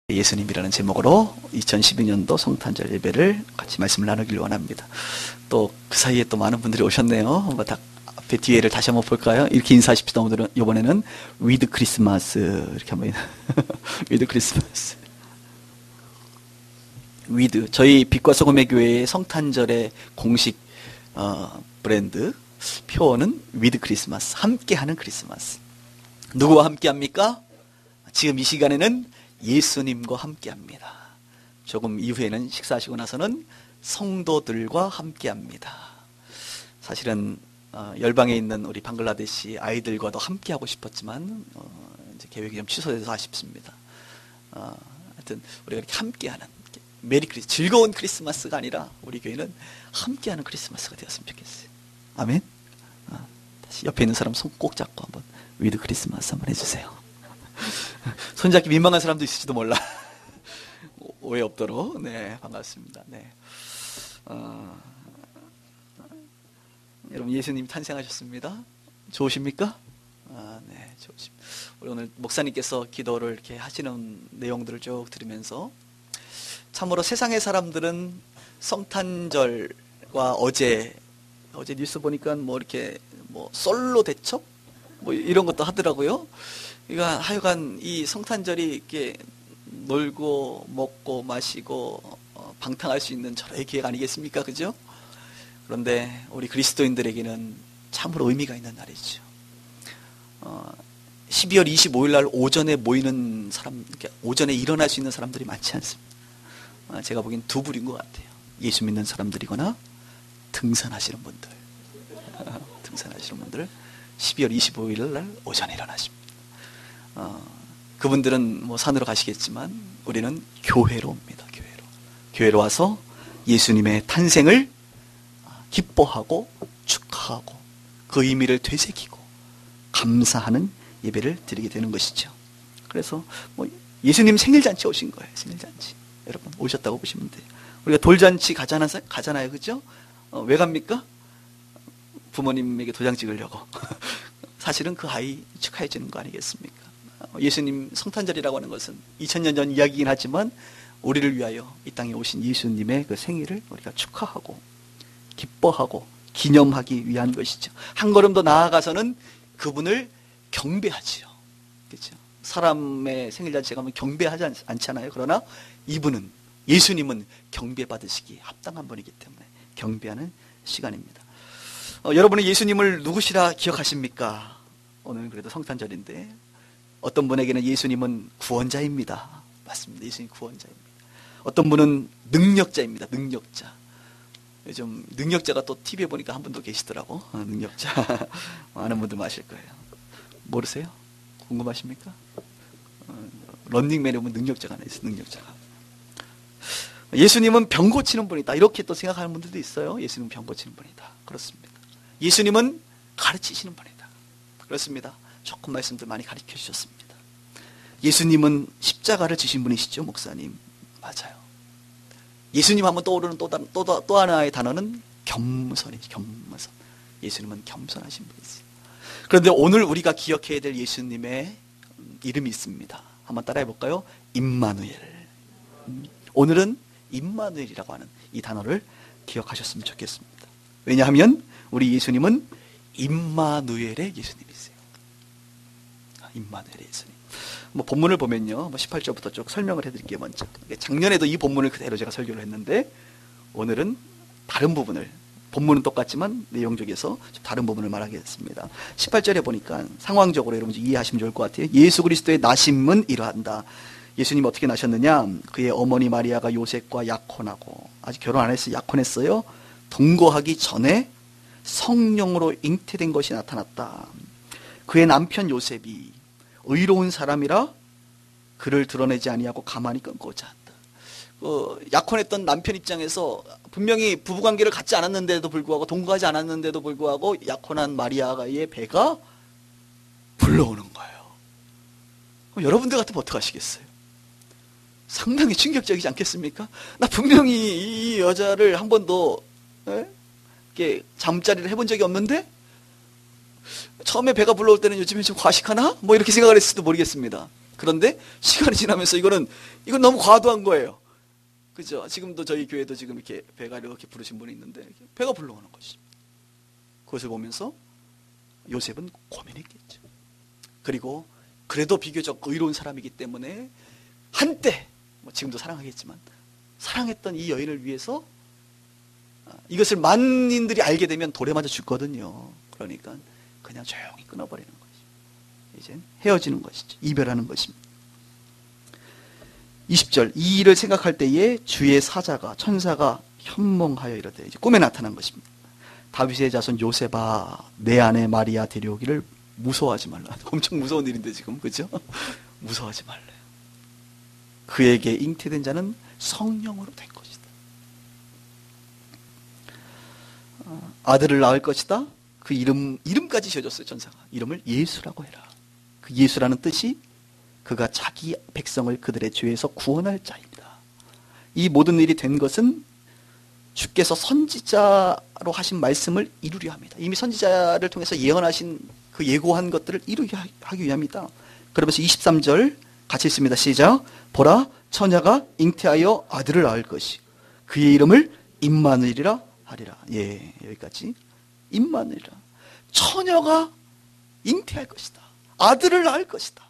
예수님이라는 제목으로 2012년도 성탄절 예배를 같이 말씀을 나누길 원합니다. 또 그 사이에 또 많은 분들이 오셨네요. 한번 앞에 뒤에를 다시 한번 볼까요? 이렇게 인사하십시다. 오늘은 이번에는 위드 크리스마스 이렇게 한번 위드 크리스마스. 위드 저희 빛과 소금의 교회의 성탄절의 공식 브랜드 표어는 위드 크리스마스, 함께하는 크리스마스. 누구와 함께합니까? 지금 이 시간에는 예수님과 함께합니다. 조금 이후에는 식사하시고 나서는 성도들과 함께합니다. 사실은 열방에 있는 우리 방글라데시 아이들과도 함께하고 싶었지만 이제 계획이 좀 취소돼서 아쉽습니다. 하여튼 우리가 이렇게 함께하는 즐거운 크리스마스가 아니라 우리 교회는 함께하는 크리스마스가 되었으면 좋겠어요. 아멘. 다시 옆에 있는 사람 손 꼭 잡고 한번 위드 크리스마스 한번 해주세요. 손잡기 민망한 사람도 있을지도 몰라. 오해 없도록. 네, 반갑습니다. 네. 여러분 예수님 탄생하셨습니다. 좋으십니까? 네, 좋으십니다. 우리 오늘 목사님께서 기도를 이렇게 하시는 내용들을 쭉 들으면서 참으로 세상의 사람들은 성탄절과 어제 뉴스 보니까 뭐 이렇게 뭐 솔로 대첩 뭐 이런 것도 하더라고요. 그러니까 하여간 이 성탄절이 이렇게 놀고 먹고 마시고 방탕할 수 있는 절호의 기회가 아니겠습니까? 그죠? 그런데 우리 그리스도인들에게는 참으로 의미가 있는 날이죠. 12월 25일 날 오전에 모이는 사람, 오전에 일어날 수 있는 사람들이 많지 않습니다. 제가 보기엔 두 부류인 것 같아요. 예수 믿는 사람들이거나 등산하시는 분들. 등산하시는 분들 12월 25일 날 오전에 일어나십니다. 그분들은 뭐 산으로 가시겠지만 우리는 교회로 옵니다. 교회로 와서 예수님의 탄생을 기뻐하고 축하하고 그 의미를 되새기고 감사하는 예배를 드리게 되는 것이죠. 그래서 뭐 예수님 생일잔치 오신 거예요. 생일잔치. 여러분 오셨다고 보시면 돼요. 우리가 돌잔치 가잖아요. 그죠? 왜 갑니까? 부모님에게 도장 찍으려고. 사실은 그 아이 축하해 주는 거 아니겠습니까? 예수님 성탄절이라고 하는 것은 2000년 전 이야기이긴 하지만 우리를 위하여 이 땅에 오신 예수님의 그 생일을 우리가 축하하고 기뻐하고 기념하기 위한 것이죠. 한 걸음 더 나아가서는 그분을 경배하지요. 그렇죠? 사람의 생일잔치에 가면 경배하지 않잖아요. 그러나 이분은, 예수님은 경배받으시기에 합당한 분이기 때문에 경배하는 시간입니다. 여러분은 예수님을 누구시라 기억하십니까? 오늘은 그래도 성탄절인데 어떤 분에게는 예수님은 구원자입니다. 맞습니다. 예수님 구원자입니다. 어떤 분은 능력자입니다. 능력자. 요즘 능력자가 또 TV에 보니까 한 분도 계시더라고. 능력자. 많은 분들 아실 거예요. 모르세요? 궁금하십니까? 런닝맨에 보면 능력자가 하나 있어요. 능력자가. 예수님은 병 고치는 분이다. 이렇게 또 생각하는 분들도 있어요. 예수님은 병 고치는 분이다. 그렇습니다. 예수님은 가르치시는 분이다. 그렇습니다. 조금 말씀들 많이 가르쳐 주셨습니다. 예수님은 십자가를 지신 분이시죠, 목사님. 맞아요. 예수님 하면 떠오르는 또 하나의 단어는 겸손이죠. 겸손. 예수님은 겸손하신 분이세요. 그런데 오늘 우리가 기억해야 될 예수님의 이름이 있습니다. 한번 따라해 볼까요? 임마누엘. 오늘은 임마누엘이라고 하는 이 단어를 기억하셨으면 좋겠습니다. 왜냐하면 우리 예수님은 임마누엘의 예수님이세요. 임마누엘의 예수님. 뭐 본문을 보면요, 18절부터 쭉 설명을 해드릴게요. 먼저 작년에도 이 본문을 그대로 제가 설교를 했는데 오늘은 다른 부분을, 본문은 똑같지만 내용적에서 좀 다른 부분을 말하겠습니다. 18절에 보니까 상황적으로 여러분들 이해하시면 좋을 것 같아요. 예수 그리스도의 나심은 이러한다. 예수님 어떻게 나셨느냐? 그의 어머니 마리아가 요셉과 약혼하고, 아직 결혼 안 했어요. 약혼했어요. 동거하기 전에 성령으로 잉태된 것이 나타났다. 그의 남편 요셉이 의로운 사람이라 그를 드러내지 아니하고 가만히 끊고자 한다. 약혼했던 남편 입장에서 분명히 부부관계를 갖지 않았는데도 불구하고, 동거하지 않았는데도 불구하고 약혼한 마리아의 배가 불러오는 거예요. 그럼 여러분들 같으면 어떡하시겠어요? 상당히 충격적이지 않겠습니까? 나 분명히 이 여자를 한 번도 이렇게 잠자리를 해본 적이 없는데 처음에 배가 불러올 때는 요즘에 좀 과식하나? 뭐 이렇게 생각을 했을지도 모르겠습니다. 그런데 시간이 지나면서 이건 너무 과도한 거예요. 그죠? 지금도 저희 교회도 지금 이렇게 배가 이렇게 부르신 분이 있는데 배가 불러오는 것이. 그것을 보면서 요셉은 고민했겠죠. 그리고 그래도 비교적 의로운 사람이기 때문에 한때 지금도 사랑하겠지만 사랑했던 이 여인을 위해서 이것을 만인들이 알게 되면 돌에 맞아 죽거든요. 그러니까 그냥 조용히 끊어버리는 것이죠. 이제 헤어지는 것이죠. 이별하는 것입니다. 20절, 이 일을 생각할 때에 주의 사자가, 천사가 현몽하여 이르되, 이제 꿈에 나타난 것입니다. 다윗의 자손 요셉아, 내 아내 마리아 데려오기를 무서워하지 말라. 엄청 무서운 일인데 지금, 그죠? 무서워하지 말래. 그에게 잉태된 자는 성령으로 된 것이다. 아들을 낳을 것이다. 그 이름까지 지어줬어요, 천사가. 이름을 예수라고 해라. 그 예수라는 뜻이 그가 자기 백성을 그들의 죄에서 구원할 자입니다. 이 모든 일이 된 것은 주께서 선지자로 하신 말씀을 이루려 합니다. 이미 선지자를 통해서 예언하신 그 예고한 것들을 이루게 하기 위함이다. 그러면서 23절 같이 읽습니다. 시작. 보라, 처녀가 잉태하여 아들을 낳을 것이 그의 이름을 임마누엘이라 하리라. 예, 여기까지. 임마누엘이라. 처녀가 잉태할 것이다. 아들을 낳을 것이다.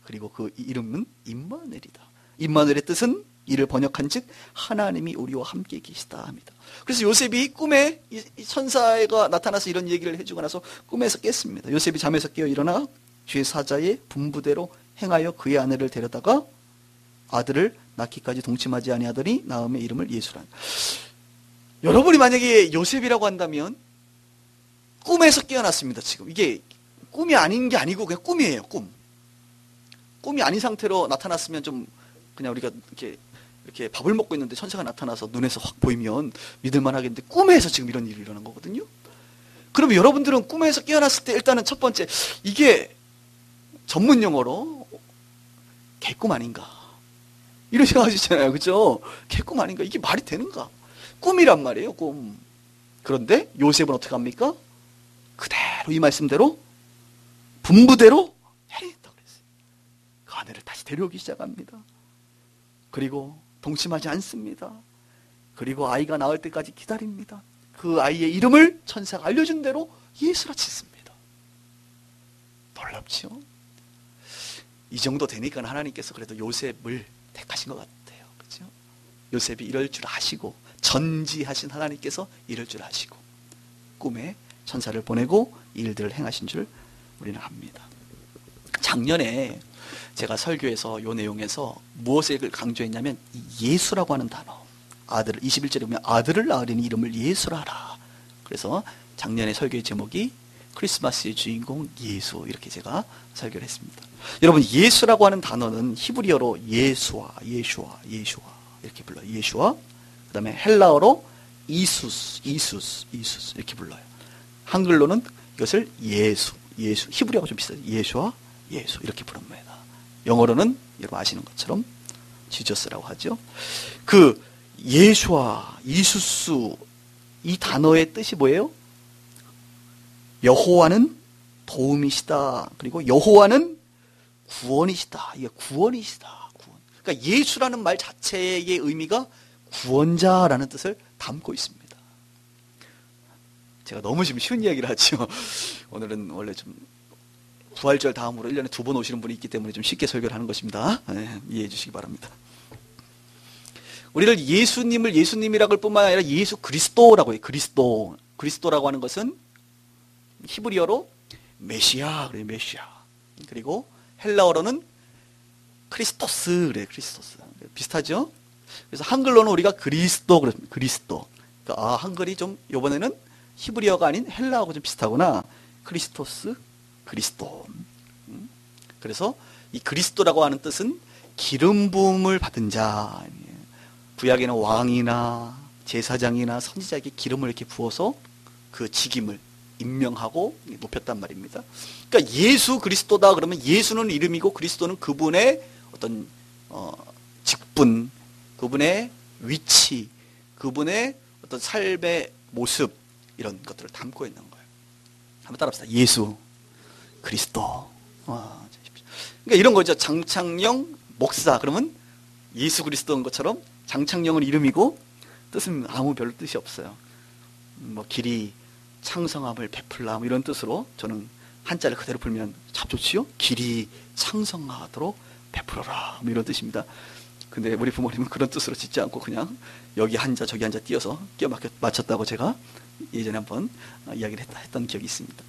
그리고 그 이름은 임마누엘이다. 임마누엘의 뜻은 이를 번역한 즉 하나님이 우리와 함께 계시다 합니다. 그래서 요셉이 꿈에 이 천사가 나타나서 이런 얘기를 해주고 나서 꿈에서 깼습니다. 요셉이 잠에서 깨어 일어나 주의 사자의 분부대로 행하여 그의 아내를 데려다가 아들을 낳기까지 동침하지 아니하더니 낳음의 이름을 예수라. 여러분이 만약에 요셉이라고 한다면 꿈에서 깨어났습니다. 지금 이게 꿈이 아닌 게 아니고 그냥 꿈이에요. 꿈이 아닌 상태로 나타났으면 좀 그냥 우리가 이렇게 밥을 먹고 있는데 천사가 나타나서 눈에서 확 보이면 믿을만 하겠는데 꿈에서 지금 이런 일이 일어난 거거든요. 그러면 여러분들은 꿈에서 깨어났을 때 일단은 첫 번째 이게 전문 용어로 개꿈 아닌가 이런 생각하시잖아요. 그죠? 개꿈 아닌가? 이게 말이 되는가? 꿈이란 말이에요. 꿈. 그런데 요셉은 어떻게 합니까? 그대로 이 말씀대로 분부대로 행했다고 그랬어요. 그 아내를 다시 데려오기 시작합니다. 그리고 동침하지 않습니다. 그리고 아이가 나올 때까지 기다립니다. 그 아이의 이름을 천사가 알려준 대로 예수라 짓습니다. 놀랍죠? 이 정도 되니까 하나님께서 그래도 요셉을 택하신 것 같아요. 그렇죠? 요셉이 이럴 줄 아시고 전지하신 하나님께서 이럴 줄 아시고 꿈에 천사를 보내고 일들을 행하신 줄 우리는 압니다. 작년에 제가 설교에서 이 내용에서 무엇을 강조했냐면 예수라고 하는 단어, 아들 21절에 보면 아들을 낳으리니 이름을 예수라 하라. 그래서 작년에 설교의 제목이 크리스마스의 주인공 예수, 이렇게 제가 설교를 했습니다. 여러분, 예수라고 하는 단어는 히브리어로 예수와 이렇게 불러요. 예수와, 그 다음에 헬라어로 이수스 이렇게 불러요. 한글로는 이것을 예수, 히브리어가 좀 비슷해요. 예수와 예수 이렇게 부릅니다. 영어로는 여러분 아시는 것처럼 지저스라고 하죠. 그 예수와 이수스 이 단어의 뜻이 뭐예요? 여호와는 도움이시다. 그리고 여호와는 구원이시다. 이게 구원이시다. 구원. 그러니까 예수라는 말 자체의 의미가 구원자라는 뜻을 담고 있습니다. 제가 너무 지금 쉬운 이야기를 하죠. 오늘은 원래 좀 부활절 다음으로 1년에 2번 오시는 분이 있기 때문에 좀 쉽게 설교를 하는 것입니다. 네, 이해해 주시기 바랍니다. 우리를 예수님을 예수님이라고 할 뿐만 아니라 예수 그리스도라고 해요. 그리스도라고 하는 것은 히브리어로 메시아, 그래요. 메시아. 그리고 헬라어로는 크리스토스, 그래요. 크리스토스. 비슷하죠? 그래서 한글로는 우리가 그리스도, 그리스도. 그러니까 한글이 좀 이번에는 히브리어가 아닌 헬라어하고 좀 비슷하구나. 크리스토스, 그리스도. 그래서 이 그리스도라고 하는 뜻은 기름 부음을 받은 자. 구약에는 왕이나 제사장이나 선지자에게 기름을 이렇게 부어서 그 직임을 임명하고 높였단 말입니다. 그러니까 예수 그리스도다 그러면 예수는 이름이고 그리스도는 그분의 어떤 직분, 그분의 위치, 그분의 어떤 삶의 모습 이런 것들을 담고 있는 거예요. 한번 따라합시다. 예수 그리스도. 그러니까 이런 거죠. 장창영 목사. 그러면 예수 그리스도인 것처럼 장창영은 이름이고 뜻은 아무 별로 뜻이 없어요. 뭐 길이 창성함을 베풀라 뭐 이런 뜻으로 저는 한자를 그대로 풀면 참 좋지요. 길이 창성하도록 베풀어라 뭐 이런 뜻입니다. 근데 우리 부모님은 그런 뜻으로 짓지 않고 그냥 여기 한자 저기 한자 띄어서 끼워 맞췄다고 제가 예전에 한번 이야기를 했던 기억이 있습니다.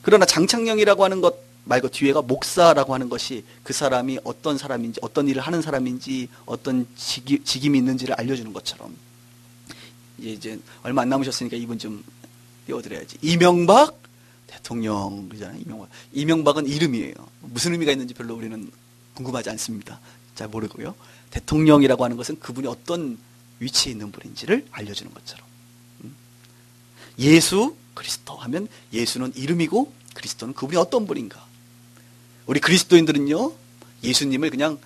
그러나 장창영이라고 하는 것 말고 뒤에가 목사라고 하는 것이 그 사람이 어떤 사람인지, 어떤 일을 하는 사람인지, 어떤 직임이 있는지를 알려주는 것처럼 이제 얼마 안 남으셨으니까 이분 좀 띄워드려야지. 이명박 대통령 그러잖아요. 이명박은 이름이에요. 무슨 의미가 있는지 별로 우리는 궁금하지 않습니다. 잘 모르고요. 대통령이라고 하는 것은 그분이 어떤 위치에 있는 분인지를 알려주는 것처럼. 예수 그리스도 하면 예수는 이름이고 그리스도는 그분이 어떤 분인가. 우리 그리스도인들은요, 예수님을 그냥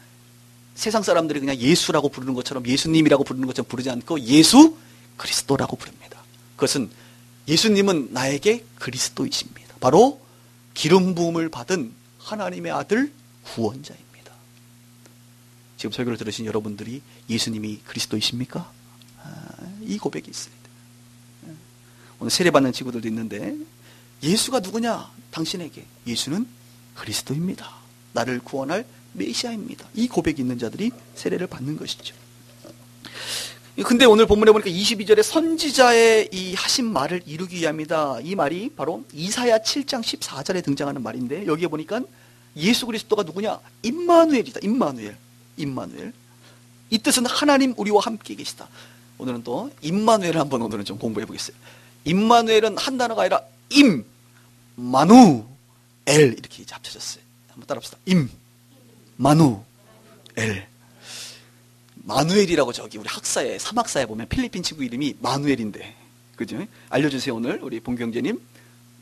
세상 사람들이 그냥 예수라고 부르는 것처럼, 예수님이라고 부르는 것처럼 부르지 않고 예수 그리스도라고 부릅니다. 그것은 예수님은 나에게 그리스도이십니다. 바로 기름 부음을 받은 하나님의 아들 구원자입니다. 지금 설교를 들으신 여러분들이 예수님이 그리스도이십니까? 이 고백이 있습니다. 오늘 세례받는 친구들도 있는데 예수가 누구냐? 당신에게 예수는 그리스도입니다. 나를 구원할 메시아입니다. 이 고백이 있는 자들이 세례를 받는 것이죠. 근데 오늘 본문에 보니까 22절에 선지자의 이 하신 말을 이루기 위함이다. 이 말이 바로 이사야 7장 14절에 등장하는 말인데 여기에 보니까 예수 그리스도가 누구냐? 임마누엘이다. 임마누엘. 이 뜻은 하나님 우리와 함께 계시다. 오늘은 또 임마누엘을 한번 오늘은 좀 공부해 보겠어요. 임마누엘은 한 단어가 아니라 임마누엘 이렇게 이제 합쳐졌어요. 한번 따라합시다. 임마누엘. 마누엘이라고 저기 우리 학사에 사막사에 보면 필리핀 친구 이름이 마누엘인데, 그죠? 알려주세요. 오늘 우리 봉경재님,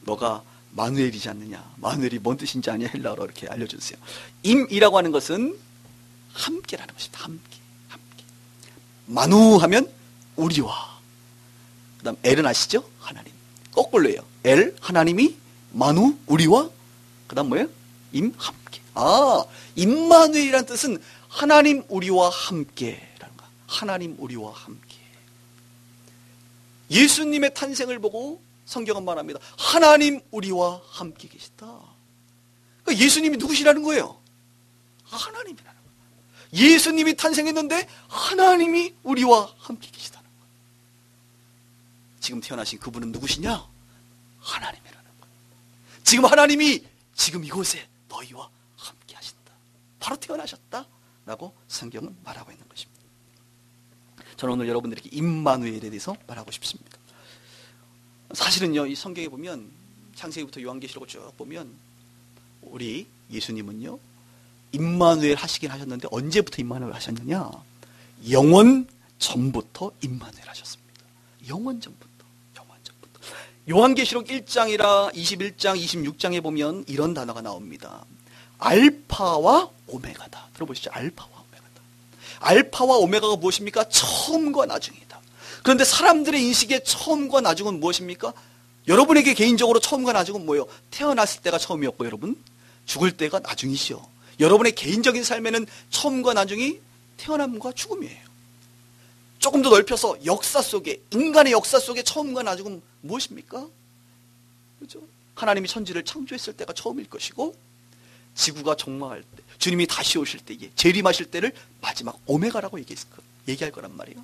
너가 마누엘이지 않느냐? 마누엘이 뭔 뜻인지 아냐? 헬라어로 이렇게 알려주세요. 임이라고 하는 것은 함께라는 것입니다. 함께. 마누 하면 우리와. 그다음 엘은 아시죠? 하나님. 거꾸로예요. 엘 하나님이, 마누 우리와. 그다음 뭐예요? 임 함께. 임마누엘이라는 뜻은 하나님 우리와 함께라는 거. 하나님 우리와 함께. 예수님의 탄생을 보고 성경은 말합니다. 하나님 우리와 함께 계시다. 그러니까 예수님이 누구시라는 거예요? 하나님이라는 거예요. 예수님이 탄생했는데 하나님이 우리와 함께 계시다는 거예요. 지금 태어나신 그분은 누구시냐? 하나님이라는 거예요. 지금 하나님이 지금 이곳에 너희와 함께 하신다. 바로 태어나셨다. 라고 성경은 말하고 있는 것입니다. 저는 오늘 여러분들에게 임마누엘에 대해서 말하고 싶습니다. 사실은요, 이 성경에 보면 창세기부터 요한계시록을 쭉 보면 우리 예수님은요, 임마누엘 하시긴 하셨는데 언제부터 임마누엘 하셨느냐? 영원 전부터 임마누엘 하셨습니다. 영원 전부터. 요한계시록 1장이라 21장, 26장에 보면 이런 단어가 나옵니다. 알파와 오메가다. 들어보시죠. 알파와 오메가다. 알파와 오메가가 무엇입니까? 처음과 나중이다. 그런데 사람들의 인식에 처음과 나중은 무엇입니까? 여러분에게 개인적으로 처음과 나중은 뭐예요? 태어났을 때가 처음이었고 여러분 죽을 때가 나중이시요. 여러분의 개인적인 삶에는 처음과 나중이 태어남과 죽음이에요. 조금 더 넓혀서 역사 속에, 인간의 역사 속에 처음과 나중은 무엇입니까? 그렇죠? 하나님이 천지를 창조했을 때가 처음일 것이고 지구가 종말할 때, 주님이 다시 오실 때, 재림하실 때를 마지막 오메가라고 얘기할 거란 말이에요.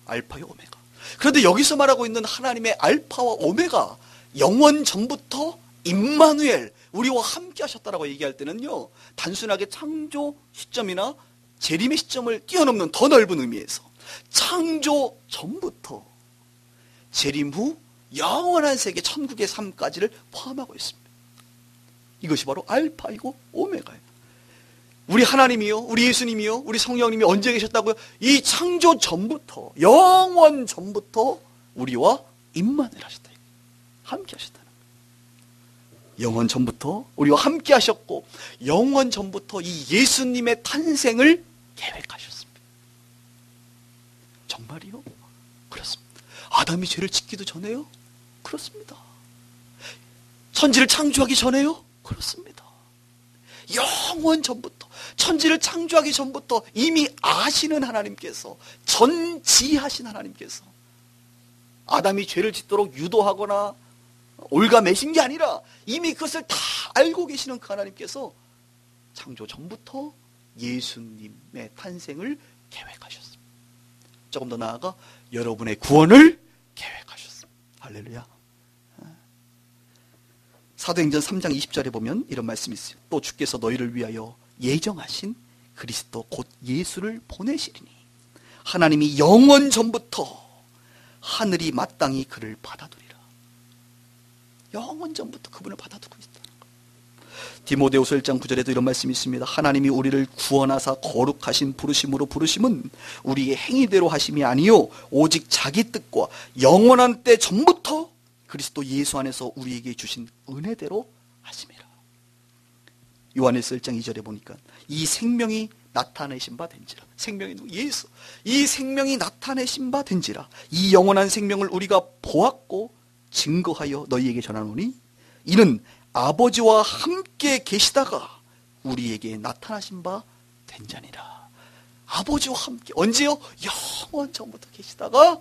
알파와 오메가. 그런데 여기서 말하고 있는 하나님의 알파와 오메가, 영원 전부터 임마누엘, 우리와 함께 하셨다라고 얘기할 때는요, 단순하게 창조 시점이나 재림의 시점을 뛰어넘는 더 넓은 의미에서 창조 전부터 재림 후 영원한 세계 천국의 삶까지를 포함하고 있습니다. 이것이 바로 알파이고 오메가예요. 우리 하나님이요, 우리 예수님이요, 우리 성령님이 언제 계셨다고요? 이 창조 전부터, 영원 전부터 우리와 임마누엘 하셨다. 함께 하셨다는 거예요. 영원 전부터 우리와 함께 하셨고 영원 전부터 이 예수님의 탄생을 계획하셨습니다. 정말이요? 그렇습니다. 아담이 죄를 짓기도 전에요? 그렇습니다. 천지를 창조하기 전에요? 그렇습니다. 영원 전부터, 천지를 창조하기 전부터 이미 아시는 하나님께서, 전지하신 하나님께서 아담이 죄를 짓도록 유도하거나 올가매신 게 아니라 이미 그것을 다 알고 계시는 그 하나님께서 창조 전부터 예수님의 탄생을 계획하셨습니다. 조금 더 나아가 여러분의 구원을 계획하셨습니다. 할렐루야. 사도행전 3장 20절에 보면 이런 말씀이 있어요. 또 주께서 너희를 위하여 예정하신 그리스도 곧 예수를 보내시리니 하나님이 영원 전부터 하늘이 마땅히 그를 받아두리라. 영원 전부터 그분을 받아두고 있다는 거예요. 디모데후서 1장 9절에도 이런 말씀이 있습니다. 하나님이 우리를 구원하사 거룩하신 부르심으로 부르심은 우리의 행위대로 하심이 아니요 오직 자기 뜻과 영원한 때 전부터 그리스도 예수 안에서 우리에게 주신 은혜대로 하심이라. 요한일서 1장 2절에 보니까 이 생명이 나타내신 바 된지라. 생명이 누구? 예수. 이 생명이 나타내신 바 된지라. 이 영원한 생명을 우리가 보았고 증거하여 너희에게 전하노니 이는 아버지와 함께 계시다가 우리에게 나타나신 바 된 자니라. 아버지와 함께 언제요? 영원 전부터 계시다가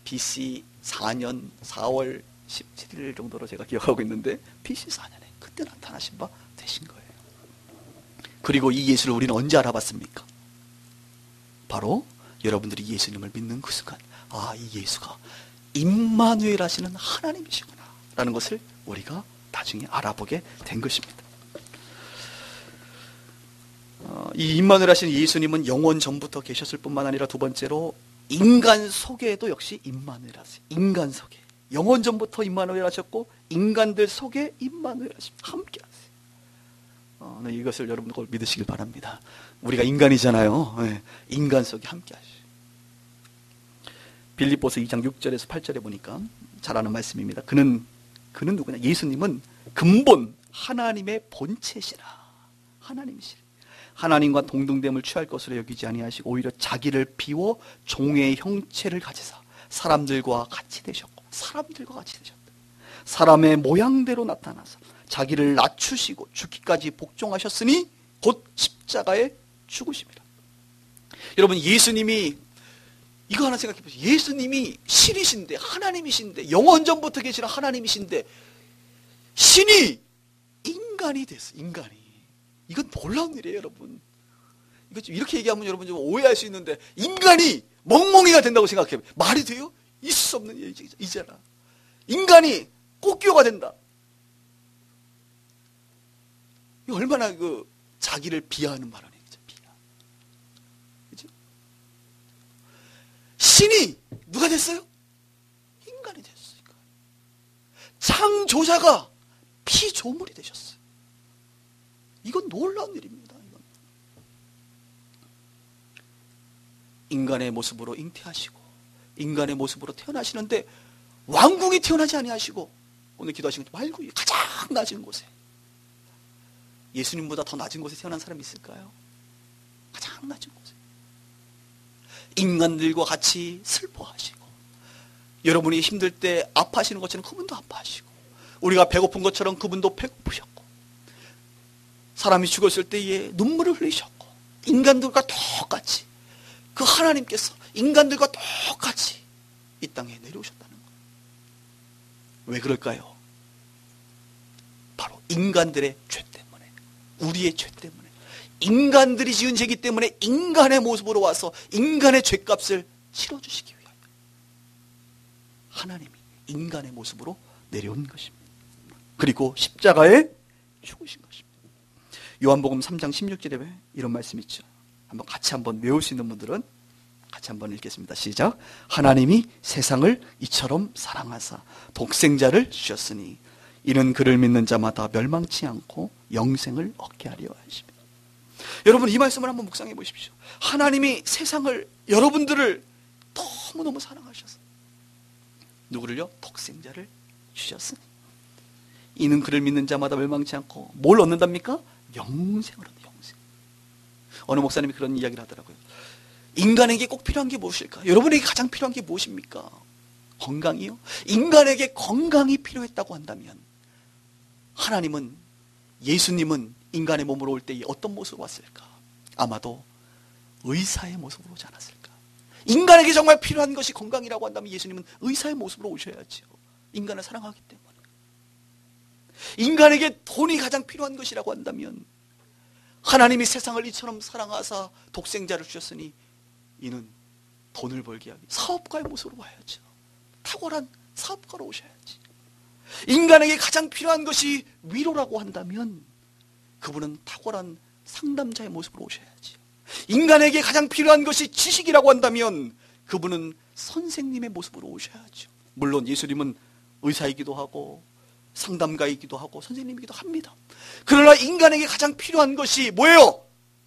BC 4년 4월 17일 정도로 제가 기억하고 있는데 BC 4년에 그때 나타나신 바 되신 거예요. 그리고 이 예수를 우리는 언제 알아봤습니까? 바로 여러분들이 예수님을 믿는 그 순간, 아, 이 예수가 임마누엘 하시는 하나님이시구나 라는 것을 우리가 나중에 알아보게 된 것입니다. 이 임마누엘 하시는 예수님은 영원 전부터 계셨을 뿐만 아니라 두 번째로 인간 속에도 역시 임마누엘 하세요. 인간 속에 영원 전부터 임마누엘 하셨고 인간들 속에 임마누엘 하십니다. 함께 하세요. 이것을 여러분들 꼭 믿으시길 바랍니다. 우리가 인간이잖아요. 네. 인간 속에 함께 하시죠. 빌립보서 2장 6절에서 8절에 보니까 잘 아는 말씀입니다. 그는 누구냐? 예수님은 근본 하나님의 본체시라. 하나님이시라. 하나님과 동등됨을 취할 것으로 여기지 아니하시고 오히려 자기를 비워 종의 형체를 가지사 사람들과 같이 되셨고 사람의 모양대로 나타나서 자기를 낮추시고 죽기까지 복종하셨으니 곧 십자가에 죽으심이라. 여러분, 예수님이 이거 하나 생각해 보세요. 예수님이 신이신데, 하나님이신데, 영원 전부터 계시는 하나님이신데 신이 인간이 됐어. 인간이. 이건 놀라운 일이에요, 여러분. 이거 좀 이렇게 얘기하면 여러분 좀 오해할 수 있는데, 인간이 멍멍이가 된다고 생각해요. 말이 돼요? 있을 수 없는 일이잖아. 인간이 꽃기호가 된다. 이거 얼마나 자기를 비하하는 발언이죠. 비하. 그죠? 신이 누가 됐어요? 인간이 됐어요. 창조자가 피조물이 되셨어요. 이건 놀라운 일입니다. 이건. 인간의 모습으로 잉태하시고 인간의 모습으로 태어나시는데 왕궁이 태어나지 아니하시고 오늘 기도하신 것 말고 가장 낮은 곳에, 예수님보다 더 낮은 곳에 태어난 사람이 있을까요? 가장 낮은 곳에 인간들과 같이 슬퍼하시고, 여러분이 힘들 때 아파하시는 것처럼 그분도 아파하시고, 우리가 배고픈 것처럼 그분도 배고프셨고, 사람이 죽었을 때에 눈물을 흘리셨고, 인간들과 똑같이 그 하나님께서 인간들과 똑같이 이 땅에 내려오셨다는 거예요. 왜 그럴까요? 바로 인간들의 죄 때문에, 우리의 죄 때문에, 인간들이 지은 죄이기 때문에 인간의 모습으로 와서 인간의 죄값을 치러주시기 위하여 하나님이 인간의 모습으로 내려온 것입니다. 그리고 십자가에 죽으신 것입니다. 요한복음 3장 16절에 이런 말씀이 있죠. 같이 한번 외울 수 있는 분들은 같이 한번 읽겠습니다. 시작. 하나님이 세상을 이처럼 사랑하사 독생자를 주셨으니 이는 그를 믿는 자마다 멸망치 않고 영생을 얻게 하려 하십니다. 여러분, 이 말씀을 한번 묵상해 보십시오. 하나님이 세상을, 여러분들을 너무너무 사랑하셔서 누구를요? 독생자를 주셨으니 이는 그를 믿는 자마다 멸망치 않고 뭘 얻는답니까? 영생을 얻는, 영생. 어느 목사님이 그런 이야기를 하더라고요. 인간에게 꼭 필요한 게 무엇일까? 여러분에게 가장 필요한 게 무엇입니까? 건강이요? 인간에게 건강이 필요했다고 한다면 하나님은 예수님은 인간의 몸으로 올 때 어떤 모습으로 왔을까? 아마도 의사의 모습으로 오지 않았을까? 인간에게 정말 필요한 것이 건강이라고 한다면 예수님은 의사의 모습으로 오셔야죠. 인간을 사랑하기 때문에. 인간에게 돈이 가장 필요한 것이라고 한다면 하나님이 세상을 이처럼 사랑하사 독생자를 주셨으니 이는 돈을 벌게 하기 사업가의 모습으로 와야죠. 탁월한 사업가로 오셔야지. 인간에게 가장 필요한 것이 위로라고 한다면 그분은 탁월한 상담자의 모습으로 오셔야지. 인간에게 가장 필요한 것이 지식이라고 한다면 그분은 선생님의 모습으로 오셔야죠. 물론 예수님은 의사이기도 하고 상담가이기도 하고 선생님이기도 합니다. 그러나 인간에게 가장 필요한 것이 뭐예요?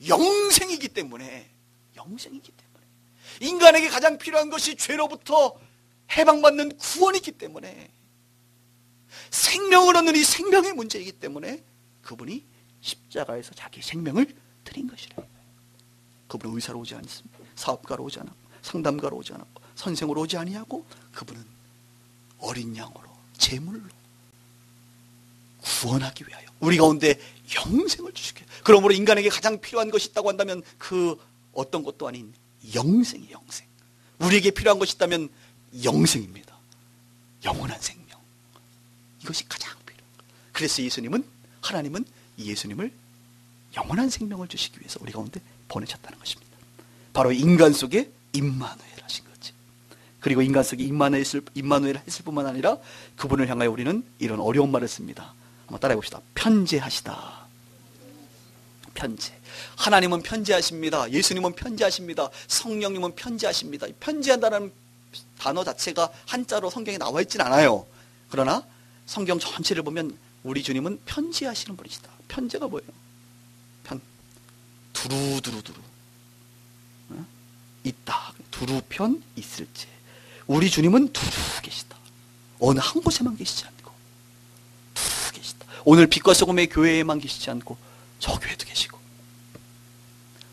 영생이기 때문에. 영생이기 때문에. 인간에게 가장 필요한 것이 죄로부터 해방받는 구원이기 때문에, 생명을 얻는 이 생명의 문제이기 때문에 그분이 십자가에서 자기 생명을 드린 것이래요. 그분은 의사로 오지 않습니다. 사업가로 오지 않았고 상담가로 오지 않았고 선생으로 오지 아니하고 그분은 어린 양으로 제물로 구원하기 위하여 우리 가운데 영생을 주시게. 그러므로 인간에게 가장 필요한 것이 있다고 한다면 그 어떤 것도 아닌 영생이 영생. 우리에게 필요한 것이 있다면 영생입니다. 영원한 생명. 이것이 가장 필요한 거예요. 그래서 예수님은, 하나님은 예수님을 영원한 생명을 주시기 위해서 우리 가운데 보내셨다는 것입니다. 바로 인간 속에 임마누엘 하신 거지. 그리고 인간 속에 임마누엘 했을 뿐만 아니라 그분을 향하여 우리는 이런 어려운 말을 씁니다. 한번 따라해 봅시다. 편재하시다. 편재. 하나님은 편재하십니다. 예수님은 편재하십니다. 성령님은 편재하십니다. 편재한다는 단어 자체가 한자로 성경에 나와 있진 않아요. 그러나 성경 전체를 보면 우리 주님은 편재하시는 분이시다. 편재가 뭐예요? 편. 두루두루두루. 있다. 두루편 있을지. 우리 주님은 두루 계시다. 어느 한 곳에만 계시지 않고 두루 계시다. 오늘 빛과 소금의 교회에만 계시지 않고 저 교회도 계시고,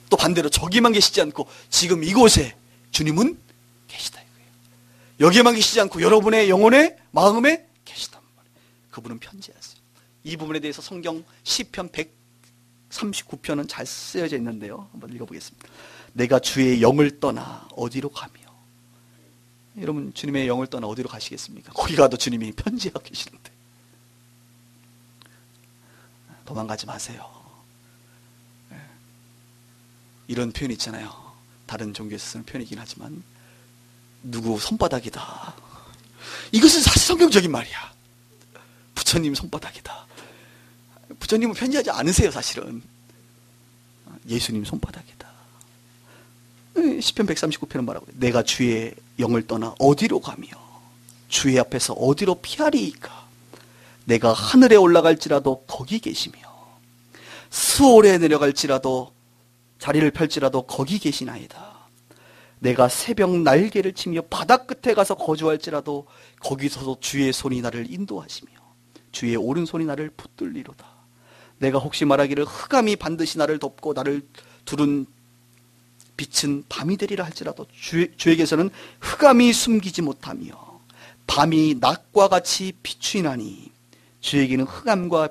또 반대로 저기만 계시지 않고 지금 이곳에 주님은 계시다 이거예요. 여기에만 계시지 않고 여러분의 영혼의 마음에 계시단 말이에요. 그분은 편재하세요. 이 부분에 대해서 성경 시편 139편은 잘 쓰여져 있는데요. 한번 읽어보겠습니다. 내가 주의 영을 떠나 어디로 가며. 여러분 주님의 영을 떠나 어디로 가시겠습니까? 거기 가도 주님이 편재하고 계시는데. 도망가지 마세요. 이런 표현 있잖아요. 다른 종교에서 쓰는 표현이긴 하지만 누구 손바닥이다. 이것은 사실 성경적인 말이야. 부처님 손바닥이다. 부처님은 편지하지 않으세요. 사실은 예수님 손바닥이다. 시편 139편은 말하고 내가 주의 영을 떠나 어디로 가며 주의 앞에서 어디로 피하리이까. 내가 하늘에 올라갈지라도 거기 계시며 수월에 내려갈지라도 자리를 펼지라도 거기 계시나이다. 내가 새벽 날개를 치며 바다 끝에 가서 거주할지라도 거기서도 주의 손이 나를 인도하시며 주의 오른손이 나를 붙들리로다. 내가 혹시 말하기를 흑암이 반드시 나를 덮고 나를 두른 빛은 밤이 되리라 할지라도 주에게서는 흑암이 숨기지 못하며 밤이 낮과 같이 비추이나니 주에게는 흑암과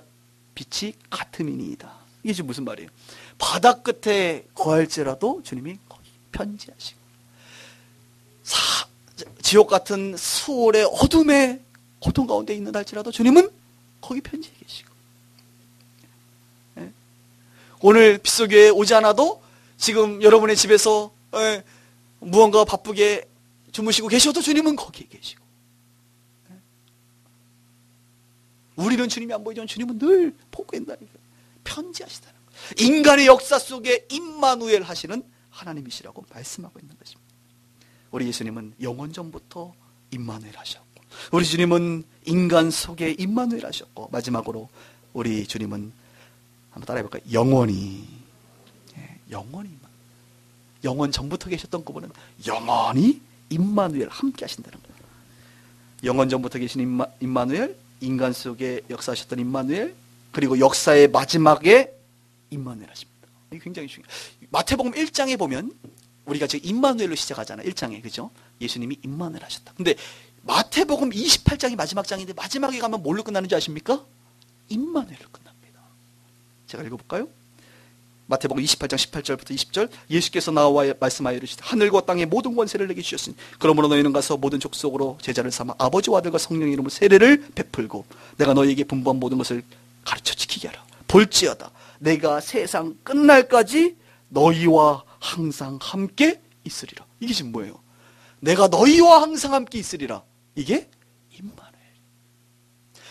빛이 같음이니이다. 이게 지금 무슨 말이에요? 바다 끝에 거할지라도 주님이 거기 편지하시고, 지옥 같은 수월의 어둠의 고통 가운데 있는 할지라도 주님은 거기 편지해 계시고, 오늘 빗속에 오지 않아도 지금 여러분의 집에서 무언가 바쁘게 주무시고 계셔도 주님은 거기에 계시고, 우리는 주님이 안 보이지만 주님은 늘 보고 있다는 거예요. 편지하시다는 거예요. 인간의 역사 속에 임마누엘 하시는 하나님이시라고 말씀하고 있는 것입니다. 우리 예수님은 영원 전부터 임마누엘 하셨고, 우리 주님은 인간 속에 임마누엘 하셨고, 마지막으로 우리 주님은 한번 따라해볼까요? 영원히 영원 전부터 계셨던 그분은 영원히 임마누엘 함께 하신다는 거예요. 영원 전부터 계신 임마누엘, 인간 속에 역사하셨던 임마누엘, 그리고 역사의 마지막에 임마누엘 하십니다. 이게 굉장히 중요해요. 마태복음 1장에 보면 우리가 지금 임마누엘로 시작하잖아요. 1장에. 그죠? 예수님이 임마누엘 하셨다. 근데 마태복음 28장이 마지막 장인데 마지막에 가면 뭘로 끝나는지 아십니까? 임마누엘로 끝납니다. 제가 읽어볼까요? 마태복음 28장 18절부터 20절. 예수께서 나와 말씀하여 이르시되 하늘과 땅의 모든 권세를 내게 주셨으니 그러므로 너희는 가서 모든 족속으로 제자를 삼아 아버지와 아들과 성령의 이름으로 세례를 베풀고 내가 너희에게 분부한 모든 것을 가르쳐 지키게 하라. 볼지어다 내가 세상 끝날까지 너희와 항상 함께 있으리라. 이게 지금 뭐예요? 내가 너희와 항상 함께 있으리라. 이게 임마누엘.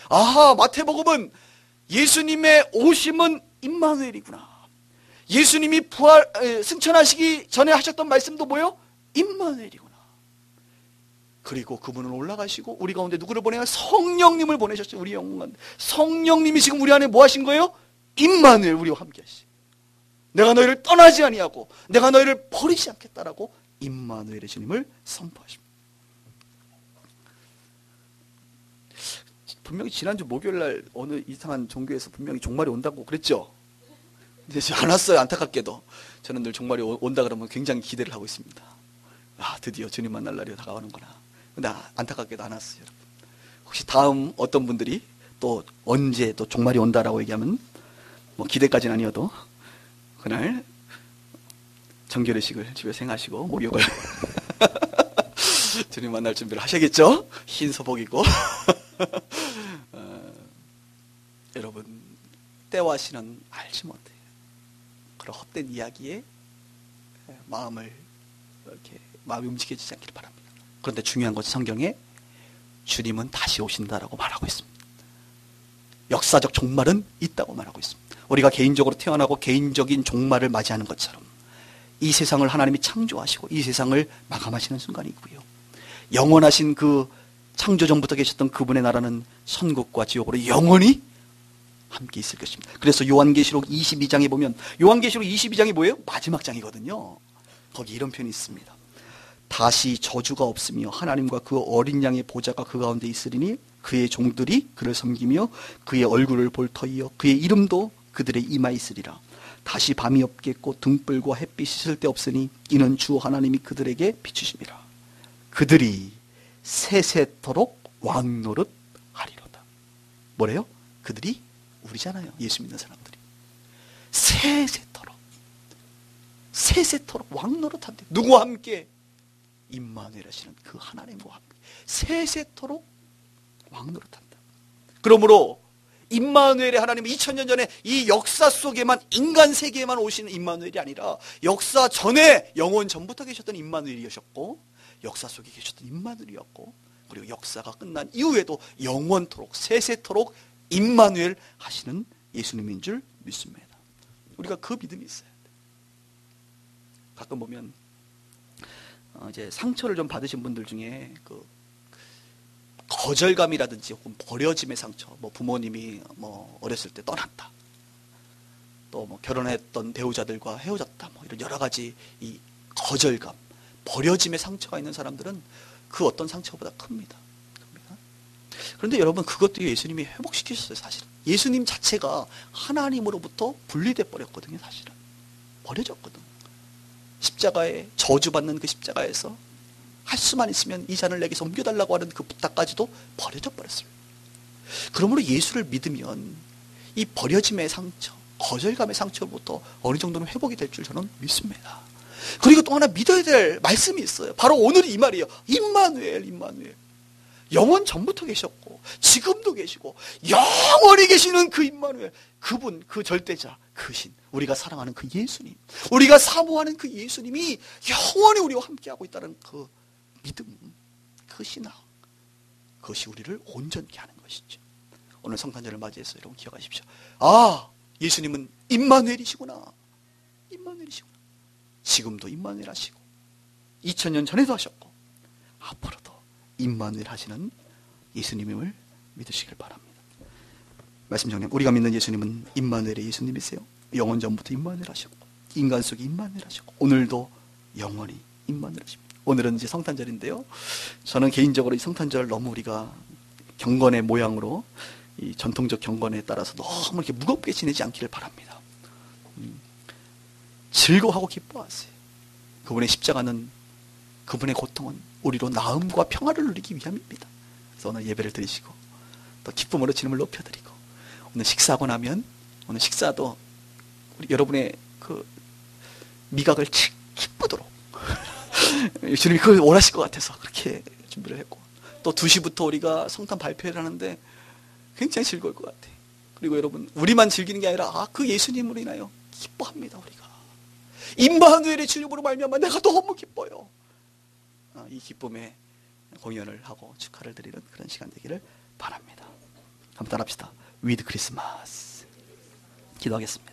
아하, 마태복음은 예수님의 오심은 임마누엘이구나. 예수님이 승천하시기 전에 하셨던 말씀도 뭐예요? 임마누엘이구나. 그리고 그분은 올라가시고 우리 가운데 누구를 보내요? 성령님을 보내셨죠. 우리 영혼. 성령님이 지금 우리 안에 뭐 하신 거예요? 임마누엘, 우리와 함께 하시. 내가 너희를 떠나지 아니하고 내가 너희를 버리지 않겠다라고 임마누엘의 주님을 선포하십니다. 분명히 지난주 목요일날 어느 이상한 종교에서 분명히 종말이 온다고 그랬죠. 근데 안 왔어요. 안타깝게도. 저는 늘 종말이 온다 그러면 굉장히 기대를 하고 있습니다. 아, 드디어 주님 만날 날이 다가오는구나. 근데 안타깝게도 안 왔어요. 여러분. 혹시 다음 어떤 분들이 또 언제 또 종말이 온다라고 얘기하면 뭐 기대까지는 아니어도 그날 정결의식을 집에서 행하시고 목욕을 주님 만날 준비를 하셔야겠죠. 흰 소복 입고. 여러분, 때와 시는 알지 못해요. 그런 헛된 이야기에 마음이 움직여지지 않기를 바랍니다. 그런데 중요한 것은 성경에 주님은 다시 오신다라고 말하고 있습니다. 역사적 종말은 있다고 말하고 있습니다. 우리가 개인적으로 태어나고 개인적인 종말을 맞이하는 것처럼 이 세상을 하나님이 창조하시고 이 세상을 마감하시는 순간이고요. 영원하신 그 창조 전부터 계셨던 그분의 나라는 천국과 지옥으로 영원히 함께 있을 것입니다. 그래서 요한계시록 22장에 보면, 요한계시록 22장이 뭐예요? 마지막 장이거든요. 거기 이런 표현이 있습니다. 다시 저주가 없으며 하나님과 그 어린 양의 보좌가 그 가운데 있으리니 그의 종들이 그를 섬기며 그의 얼굴을 볼 터이요 그의 이름도 그들의 이마에 있으리라. 다시 밤이 없겠고 등불과 햇빛이 쓸데없으니 이는 주 하나님이 그들에게 비추심이라. 그들이 세세토록 왕노릇 하리로다. 뭐래요? 그들이 우리잖아요. 예수 믿는 사람들이. 세세토록 왕노릇 한대. 누구와 함께? 임마누엘 하시는 그 하나님과 함께 세세토록 왕노릇 한다. 그러므로 임마누엘의 하나님은 2000년 전에 이 역사 속에만, 인간 세계에만 오시는 임마누엘이 아니라 역사 전에, 영원 전부터 계셨던 임마누엘이셨고 역사 속에 계셨던 임마누엘이었고 그리고 역사가 끝난 이후에도 영원토록 세세토록 임마누엘 하시는 예수님인 줄 믿습니다. 우리가 그 믿음이 있어야 돼. 가끔 보면 이제 상처를 좀 받으신 분들 중에 그 거절감이라든지 혹은 버려짐의 상처, 뭐 부모님이 뭐 어렸을 때 떠났다, 또 뭐 결혼했던 배우자들과 헤어졌다, 뭐 이런 여러 가지 이 거절감, 버려짐의 상처가 있는 사람들은 그 어떤 상처보다 큽니다. 그런데 여러분, 그것도 예수님이 회복시키셨어요. 사실은 예수님 자체가 하나님으로부터 분리돼 버렸거든요. 사실은 버려졌거든. 십자가에 저주받는 그 십자가에서 할 수만 있으면 이 잔을 내게서 옮겨달라고 하는 그 부탁까지도 버려져 버렸어요. 그러므로 예수를 믿으면 이 버려짐의 상처, 거절감의 상처로부터 어느 정도는 회복이 될 줄 저는 믿습니다. 그리고 또 하나 믿어야 될 말씀이 있어요. 바로 오늘 이 말이에요. 임마누엘, 임마누엘. 영원 전부터 계셨고 지금도 계시고 영원히 계시는 그 임마누엘, 그분, 그 절대자, 그 신, 우리가 사랑하는 그 예수님, 우리가 사모하는 그 예수님이 영원히 우리와 함께하고 있다는 그 믿음, 그 신앙, 그것이 우리를 온전케 하는 것이죠. 오늘 성탄절을 맞이해서 여러분 기억하십시오. 아, 예수님은 임마누엘이시구나. 임마누엘이시구나. 지금도 임마누엘 하시고 2000년 전에도 하셨고 앞으로도 임마누엘 하시는 예수님을 믿으시길 바랍니다. 말씀 정리하면, 우리가 믿는 예수님은 임마누엘의 예수님이세요. 영원 전부터 임마누엘 하셨고 인간 속에 임마누엘 하셨고 오늘도 영원히 임마누엘 하십니다. 오늘은 이제 성탄절인데요, 저는 개인적으로 이 성탄절 너무 우리가 경건의 모양으로, 이 전통적 경건에 따라서 너무 이렇게 무겁게 지내지 않기를 바랍니다. 즐거워하고 기뻐하세요. 그분의 십자가는, 그분의 고통은 우리로 나음과 평화를 누리기 위함입니다. 그래서 오늘 예배를 드리시고 또 기쁨으로 주님을 높여드리고, 오늘 식사하고 나면, 오늘 식사도 여러분의 그 미각을 기쁘도록 주님이 그걸 원하실 것 같아서 그렇게 준비를 했고, 또 2시부터 우리가 성탄 발표회를 하는데 굉장히 즐거울 것 같아. 그리고 여러분, 우리만 즐기는 게 아니라 그 예수님으로 인하여 기뻐합니다. 우리가 임마누엘의 주님으로 말미암아 내가 너무 기뻐요. 이 기쁨의 공연을 하고 축하를 드리는 그런 시간 되기를 바랍니다. 한번 따라합시다. 위드 크리스마스. 기도하겠습니다.